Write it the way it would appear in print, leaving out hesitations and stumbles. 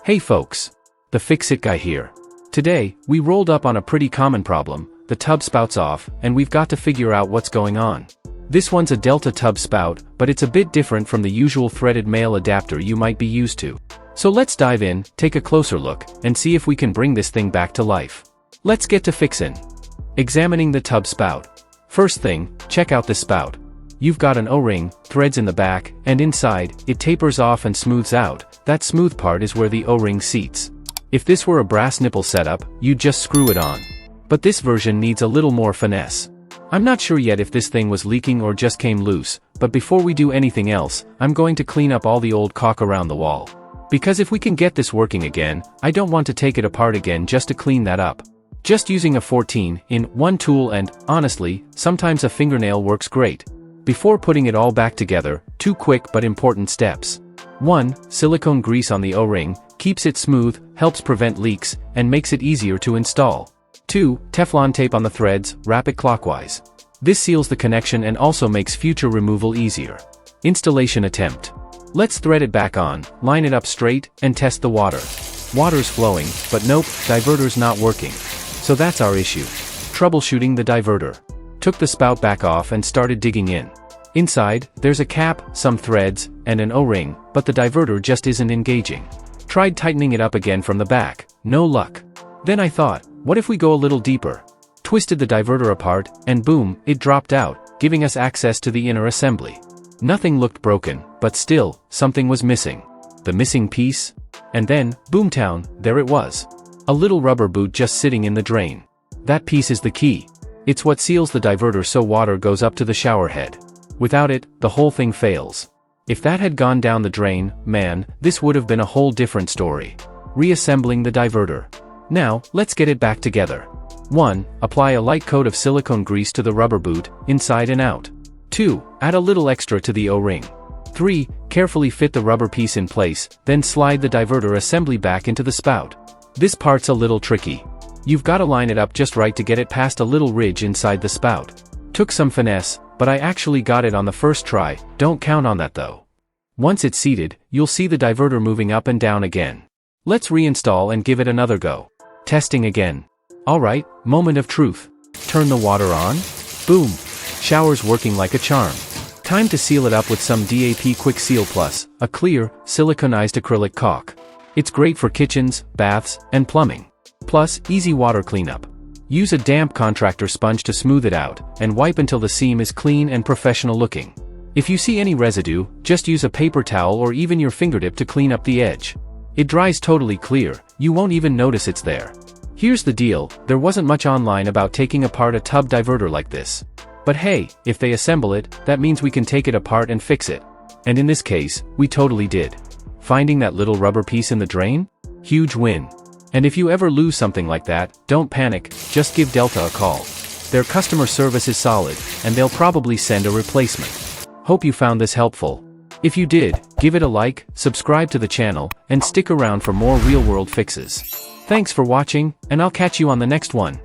Hey folks! The Fix-It guy here. Today, we rolled up on a pretty common problem, the tub spout's off, and we've got to figure out what's going on. This one's a Delta tub spout, but it's a bit different from the usual threaded male adapter you might be used to. So let's dive in, take a closer look, and see if we can bring this thing back to life. Let's get to fixin'. Examining the tub spout. First thing, check out this spout. You've got an O-ring, threads in the back, and inside, it tapers off and smooths out. That smooth part is where the O-ring seats. If this were a brass nipple setup, you'd just screw it on. But this version needs a little more finesse. I'm not sure yet if this thing was leaking or just came loose, but before we do anything else, I'm going to clean up all the old caulk around the wall. Because if we can get this working again, I don't want to take it apart again just to clean that up. Just using a 14-in-1 tool and, honestly, sometimes a fingernail works great. Before putting it all back together, 2 quick but important steps. 1. Silicone grease on the O-ring, keeps it smooth, helps prevent leaks, and makes it easier to install. 2. Teflon tape on the threads, wrap it clockwise. This seals the connection and also makes future removal easier. Installation attempt. Let's thread it back on, line it up straight, and test the water. Water's flowing, but nope, diverter's not working. So that's our issue. Troubleshooting the diverter. Took the spout back off and started digging in. Inside, there's a cap, some threads, and an O-ring, but the diverter just isn't engaging. Tried tightening it up again from the back, no luck. Then I thought, what if we go a little deeper? Twisted the diverter apart, and boom, it dropped out, giving us access to the inner assembly. Nothing looked broken, but still, something was missing. The missing piece? And then, boomtown, there it was. A little rubber boot just sitting in the drain. That piece is the key. It's what seals the diverter so water goes up to the shower head. Without it, the whole thing fails. If that had gone down the drain, man, this would have been a whole different story. Reassembling the diverter. Now, let's get it back together. 1. Apply a light coat of silicone grease to the rubber boot, inside and out. 2. Add a little extra to the O-ring. 3. Carefully fit the rubber piece in place, then slide the diverter assembly back into the spout. This part's a little tricky. You've got to line it up just right to get it past a little ridge inside the spout. Took some finesse, but I actually got it on the first try, don't count on that though. Once it's seated, you'll see the diverter moving up and down again. Let's reinstall and give it another go. Testing again. Alright, moment of truth. Turn the water on. Boom. Shower's working like a charm. Time to seal it up with some DAP Quick Seal Plus, a clear, siliconized acrylic caulk. It's great for kitchens, baths, and plumbing. Plus, easy water cleanup. Use a damp contractor sponge to smooth it out, and wipe until the seam is clean and professional looking. If you see any residue, just use a paper towel or even your fingertip to clean up the edge. It dries totally clear, you won't even notice it's there. Here's the deal, there wasn't much online about taking apart a tub diverter like this. But hey, if they assemble it, that means we can take it apart and fix it. And in this case, we totally did. Finding that little rubber piece in the drain? Huge win. And if you ever lose something like that, don't panic, just give Delta a call. Their customer service is solid, and they'll probably send a replacement. Hope you found this helpful. If you did, give it a like, subscribe to the channel, and stick around for more real-world fixes. Thanks for watching, and I'll catch you on the next one.